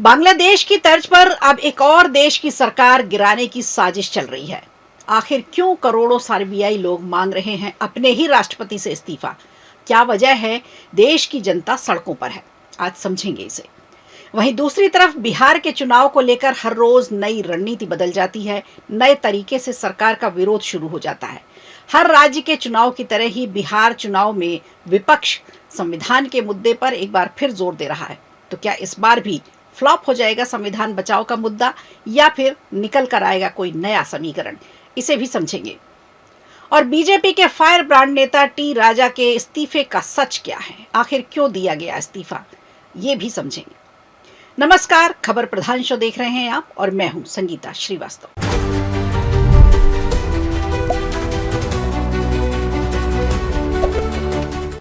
बांग्लादेश की तर्ज पर अब एक और देश की सरकार गिराने की साजिश चल रही है। आखिर क्यों करोड़ों सर्बियाई लोग मांग रहे हैं अपने ही राष्ट्रपति से इस्तीफा? क्या वजह है? देश की जनता सड़कों पर है। आज समझेंगे इसे। वहीं दूसरी तरफ बिहार के चुनाव को लेकर हर रोज नई रणनीति बदल जाती है। नए तरीके से सरकार का विरोध शुरू हो जाता है। हर राज्य के चुनाव की तरह ही बिहार चुनाव में विपक्ष संविधान के मुद्दे पर एक बार फिर जोर दे रहा है। तो क्या इस बार भी फ्लॉप हो जाएगा संविधान बचाओ का मुद्दा, या फिर निकल कर आएगा कोई नया समीकरण? इसे भी समझेंगे। और बीजेपी के फायर ब्रांड नेता टी राजा के इस्तीफे का सच क्या है? आखिर क्यों दिया गया इस्तीफा? ये भी समझेंगे। नमस्कार, खबर प्रधान शो देख रहे हैं आप और मैं हूं संगीता श्रीवास्तव।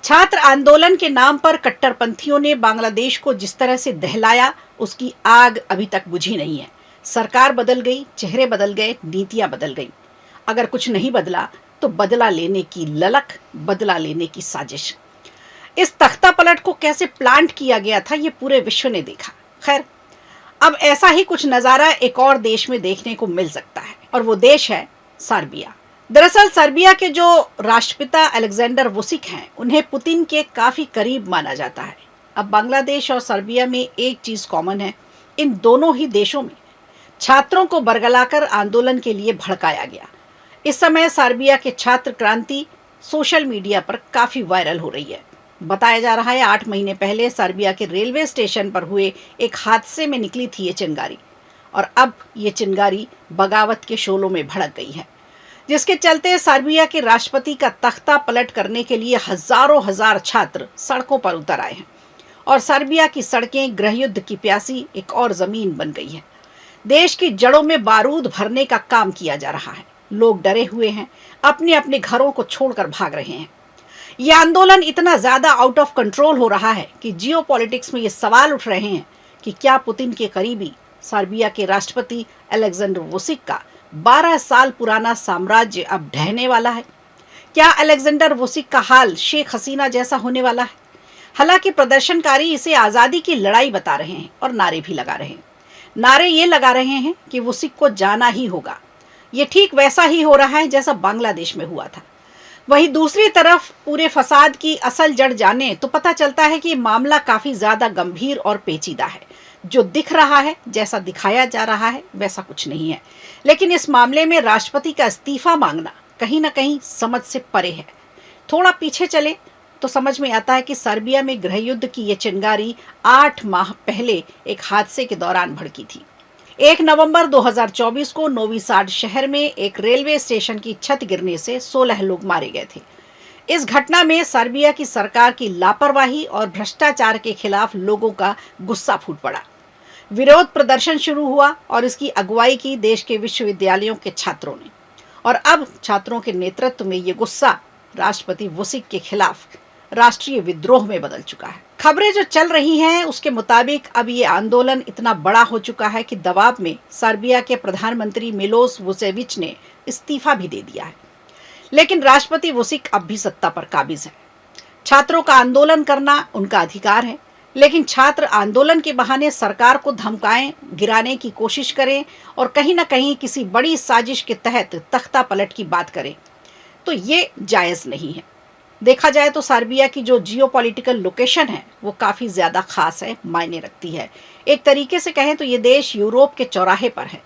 छात्र आंदोलन के नाम पर कट्टरपंथियों ने बांग्लादेश को जिस तरह से दहलाया, उसकी आग अभी तक बुझी नहीं है। सरकार बदल गई, चेहरे बदल गए, नीतियां बदल गई। अगर कुछ नहीं बदला तो बदला लेने की ललक, बदला लेने की साजिश। इस तख्ता पलट को कैसे प्लांट किया गया था, ये पूरे विश्व ने देखा। खैर, अब ऐसा ही कुछ नजारा एक और देश में देखने को मिल सकता है, और वो देश है सर्बिया। दरअसल सर्बिया के जो राष्ट्रपिता अलेक्जेंडर वुसिक हैं, उन्हें पुतिन के काफी करीब माना जाता है। अब बांग्लादेश और सर्बिया में एक चीज कॉमन है। इन दोनों ही देशों में छात्रों को बरगलाकर आंदोलन के लिए भड़काया गया। इस समय सर्बिया के छात्र क्रांति सोशल मीडिया पर काफी वायरल हो रही है। बताया जा रहा है 8 महीने पहले सर्बिया के रेलवे स्टेशन पर हुए एक हादसे में निकली थी ये चिंगारी, और अब ये चिंगारी बगावत के शोलों में भड़क गई है, जिसके चलते सर्बिया के राष्ट्रपति का तख्ता पलट करने के लिए हजारों हजार छात्र सड़कों पर उतर आए हैं। और सर्बिया की सड़कें गृहयुद्ध की प्यासी एक और जमीन बन गई है। देश की जड़ों में बारूद भरने का काम किया जा रहा है। लोग डरे हुए हैं, अपने अपने घरों को छोड़कर भाग रहे हैं। यह आंदोलन इतना ज्यादा आउट ऑफ कंट्रोल हो रहा है कि जियोपॉलिटिक्स में ये सवाल उठ रहे हैं कि क्या पुतिन के करीबी सर्बिया के राष्ट्रपति अलेक्जेंडर वुसिक का 12 साल पुराना साम्राज्य अब ढहने वाला है? क्या अलेक्जेंडर वुसिक का हाल शेख हसीना जैसा होने वाला है? हालांकि प्रदर्शनकारी इसे आजादी की लड़ाई बता रहे हैं और नारे भी लगा रहे हैं। नारे ये लगा रहे हैं कि वुसिक को जाना ही होगा। ये ठीक वैसा ही हो रहा है जैसा बांग्लादेश में हुआ था। वहीं दूसरी तरफ पूरे फसाद की असल जड़ जाने तो पता चलता है कि मामला काफी ज्यादा गंभीर और पेचीदा है। जो दिख रहा है, जैसा दिखाया जा रहा है, वैसा कुछ नहीं है। लेकिन इस मामले में राष्ट्रपति का इस्तीफा मांगना कहीं ना कहीं समझ से परे है। थोड़ा पीछे चले तो समझ में आता है कि सर्बिया में गृहयुद्ध की ये चिंगारी 8 माह पहले एक हादसे के दौरान भड़की थी। 1 नवंबर 2024 को नोवी साड शहर में एक रेलवे स्टेशन की छत गिरने से 16 लोग मारे गए थे। इस घटना में सर्बिया की सरकार की लापरवाही और भ्रष्टाचार के खिलाफ लोगों का गुस्सा फूट पड़ा। विरोध प्रदर्शन शुरू हुआ और इसकी अगुवाई की देश के विश्वविद्यालयों के छात्रों ने। और अब छात्रों के नेतृत्व में ये गुस्सा राष्ट्रपति वुसिक के खिलाफ राष्ट्रीय विद्रोह में बदल चुका है। खबरें जो चल रही हैं उसके मुताबिक अब ये आंदोलन इतना बड़ा हो चुका है कि दबाव में सर्बिया के प्रधानमंत्री मिलोस वुसेविच ने इस्तीफा भी दे दिया है। लेकिन राष्ट्रपति वुसिक अब भी सत्ता पर काबिज है। छात्रों का आंदोलन करना उनका अधिकार है, लेकिन छात्र आंदोलन के बहाने सरकार को धमकाएं, गिराने की कोशिश करें और कहीं ना कहीं किसी बड़ी साजिश के तहत तख्ता पलट की बात करें, तो ये जायज नहीं है। देखा जाए तो सर्बिया की जो जियोपॉलिटिकल लोकेशन है वो काफी ज्यादा खास है, मायने रखती है। एक तरीके से कहें तो ये देश यूरोप के चौराहे पर है,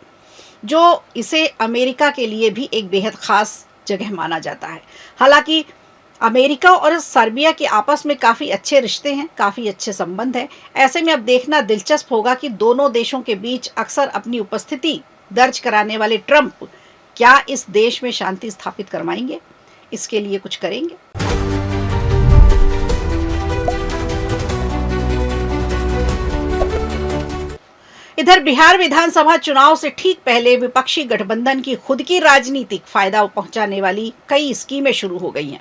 जो इसे अमेरिका के लिए भी एक बेहद खास जगह माना जाता है। हालांकि अमेरिका और सर्बिया के आपस में काफी अच्छे रिश्ते हैं, काफी अच्छे संबंध हैं। ऐसे में अब देखना दिलचस्प होगा कि दोनों देशों के बीच अक्सर अपनी उपस्थिति दर्ज कराने वाले ट्रंप क्या इस देश में शांति स्थापित करवाएंगे, इसके लिए कुछ करेंगे। इधर बिहार विधानसभा चुनाव से ठीक पहले विपक्षी गठबंधन की खुद की राजनीतिक फायदा पहुंचाने वाली कई स्कीमें शुरू हो गई हैं।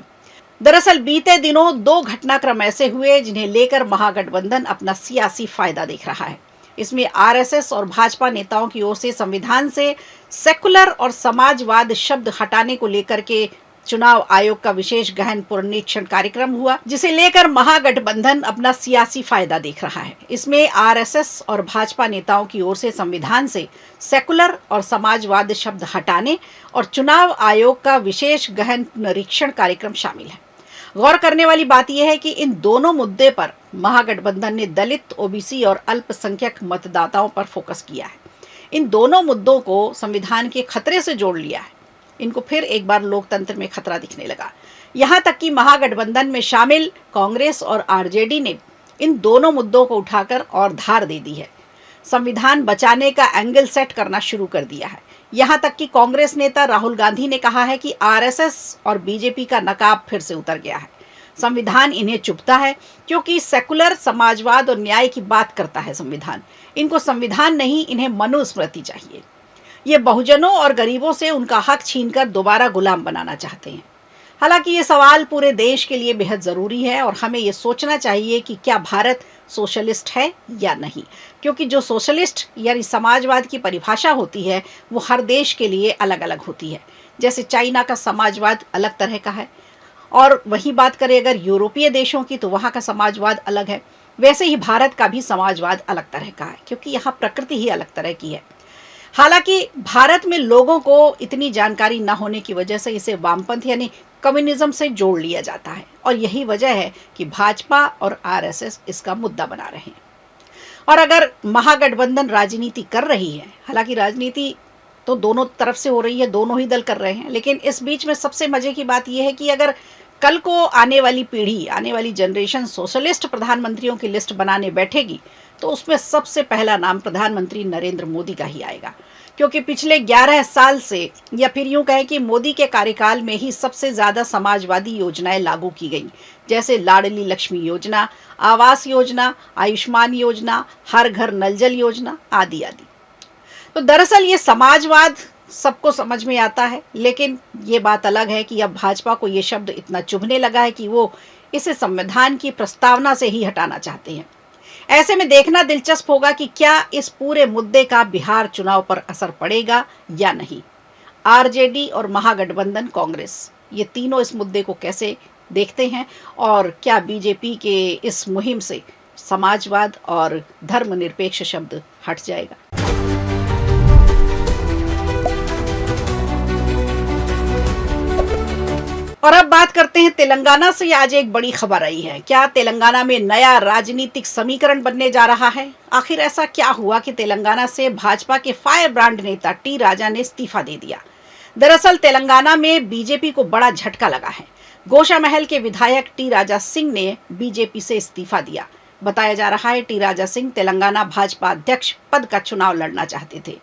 दरअसल बीते दिनों 2 घटनाक्रम ऐसे हुए जिन्हें लेकर महागठबंधन अपना सियासी फायदा देख रहा है। इसमें आरएसएस और भाजपा नेताओं की ओर से संविधान से सेकुलर और समाजवाद शब्द हटाने को लेकर के चुनाव आयोग का विशेष गहन पुनरीक्षण कार्यक्रम हुआ, जिसे लेकर महागठबंधन अपना सियासी फायदा देख रहा है। इसमें आरएसएस और भाजपा नेताओं की ओर से संविधान से सेकुलर और समाजवाद शब्द हटाने और चुनाव आयोग का विशेष गहन पुनरीक्षण कार्यक्रम शामिल है। गौर करने वाली बात यह है कि इन दोनों मुद्दे पर महागठबंधन ने दलित, ओबीसी और अल्पसंख्यक मतदाताओं पर फोकस किया है। इन दोनों मुद्दों को संविधान के खतरे से जोड़ लिया है। इनको फिर एक बार लोकतंत्र में खतरा दिखने लगा। यहाँ तक कि महागठबंधन में शामिल कांग्रेस और आरजेडी ने इन दोनों मुद्दों को उठाकर और धार दे दी है। संविधान बचाने का एंगल सेट करना शुरू कर दिया है। यहाँ तक कि कांग्रेस नेता राहुल गांधी ने कहा है कि आरएसएस और बीजेपी का नकाब फिर से उतर गया है। संविधान इन्हें चुभता है क्योंकि सेकुलर, समाजवाद और न्याय की बात करता है संविधान। इनको संविधान नहीं, इन्हें मनुस्मृति चाहिए। ये बहुजनों और गरीबों से उनका हक छीनकर दोबारा गुलाम बनाना चाहते हैं। हालांकि ये सवाल पूरे देश के लिए बेहद ज़रूरी है और हमें ये सोचना चाहिए कि क्या भारत सोशलिस्ट है या नहीं, क्योंकि जो सोशलिस्ट यानी समाजवाद की परिभाषा होती है वो हर देश के लिए अलग अलग होती है। जैसे चाइना का समाजवाद अलग तरह का है, और वही बात करें अगर यूरोपीय देशों की तो वहाँ का समाजवाद अलग है। वैसे ही भारत का भी समाजवाद अलग तरह का है, क्योंकि यहाँ प्रकृति ही अलग तरह की है। हालांकि भारत में लोगों को इतनी जानकारी न होने की वजह से इसे वामपंथ यानी कम्युनिज्म से जोड़ लिया जाता है, और यही वजह है कि भाजपा और आरएसएस इसका मुद्दा बना रहे हैं। और अगर महागठबंधन राजनीति कर रही है, हालांकि राजनीति तो दोनों तरफ से हो रही है, दोनों ही दल कर रहे हैं, लेकिन इस बीच में सबसे मजे की बात यह है कि अगर कल को आने वाली पीढ़ी, आने वाली जनरेशन सोशलिस्ट प्रधानमंत्रियों की लिस्ट बनाने बैठेगी तो उसमें सबसे पहला नाम प्रधानमंत्री नरेंद्र मोदी का ही आएगा, क्योंकि पिछले 11 साल से, या फिर यूं कहें कि मोदी के कार्यकाल में ही सबसे ज़्यादा समाजवादी योजनाएं लागू की गई, जैसे लाडली लक्ष्मी योजना, आवास योजना, आयुष्मान योजना, हर घर नल जल योजना आदि आदि। तो दरअसल ये समाजवाद सबको समझ में आता है, लेकिन ये बात अलग है कि अब भाजपा को ये शब्द इतना चुभने लगा है कि वो इसे संविधान की प्रस्तावना से ही हटाना चाहते हैं। ऐसे में देखना दिलचस्प होगा कि क्या इस पूरे मुद्दे का बिहार चुनाव पर असर पड़ेगा या नहीं। आरजेडी और महागठबंधन कांग्रेस, ये तीनों इस मुद्दे को कैसे देखते हैं, और क्या बीजेपी के इस मुहिम से समाजवाद और धर्मनिरपेक्ष शब्द हट जाएगा। और अब बात करते हैं तेलंगाना से। आज एक बड़ी खबर आई है। क्या तेलंगाना में नया राजनीतिक समीकरण बनने जा रहा है? आखिर ऐसा क्या हुआ कि तेलंगाना से भाजपा के फायर ब्रांड नेता टी राजा ने इस्तीफा दे दिया? दरअसल तेलंगाना में बीजेपी को बड़ा झटका लगा है। गोशामहल के विधायक टी राजा सिंह ने बीजेपी से इस्तीफा दिया। बताया जा रहा है टी राजा सिंह तेलंगाना भाजपा अध्यक्ष पद का चुनाव लड़ना चाहते थे।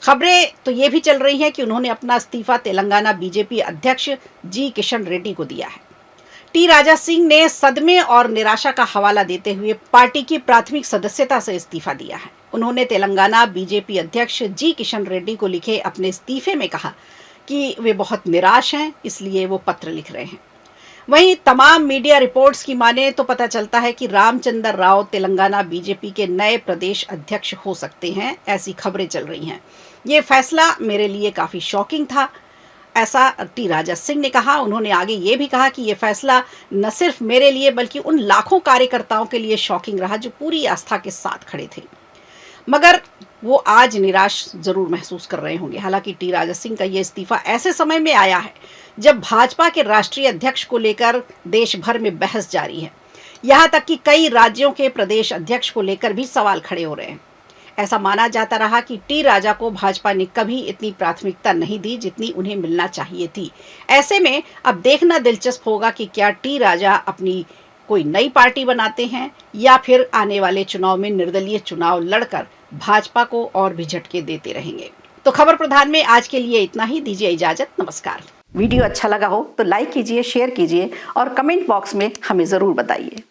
खबरें तो ये भी चल रही हैं कि उन्होंने अपना इस्तीफा तेलंगाना बीजेपी अध्यक्ष जी किशन रेड्डी को दिया है। टी राजा सिंह ने सदमे और निराशा का हवाला देते हुए पार्टी की प्राथमिक सदस्यता से इस्तीफा दिया है। उन्होंने तेलंगाना बीजेपी अध्यक्ष जी किशन रेड्डी को लिखे अपने इस्तीफे में कहा कि वे बहुत निराश हैं, इसलिए वो पत्र लिख रहे हैं। वहीं तमाम मीडिया रिपोर्ट्स की माने तो पता चलता है कि रामचंद्र राव तेलंगाना बीजेपी के नए प्रदेश अध्यक्ष हो सकते हैं, ऐसी खबरें चल रही हैं। ये फैसला मेरे लिए काफ़ी शॉकिंग था, ऐसा टी राजा सिंह ने कहा। उन्होंने आगे ये भी कहा कि ये फैसला न सिर्फ मेरे लिए बल्कि उन लाखों कार्यकर्ताओं के लिए शॉकिंग रहा जो पूरी आस्था के साथ खड़े थे, मगर वो आज निराश जरूर महसूस कर रहे होंगे। हालांकि टी राजा सिंह का ये इस्तीफा ऐसे समय में आया है जब भाजपा के राष्ट्रीय अध्यक्ष को लेकर देश भर में बहस जारी है। यहाँ तक कि कई राज्यों के प्रदेश अध्यक्ष को लेकर भी सवाल खड़े हो रहे हैं। ऐसा माना जाता रहा कि टी राजा को भाजपा ने कभी इतनी प्राथमिकता नहीं दी जितनी उन्हें मिलना चाहिए थी। ऐसे में अब देखना दिलचस्प होगा कि क्या टी राजा अपनी कोई नई पार्टी बनाते हैं या फिर आने वाले चुनाव में निर्दलीय चुनाव लड़कर भाजपा को और भी झटके देते रहेंगे। तो खबर प्रधान में आज के लिए इतना ही। दीजिए इजाजत, नमस्कार। वीडियो अच्छा लगा हो तो लाइक कीजिए, शेयर कीजिए और कमेंट बॉक्स में हमें जरूर बताइए।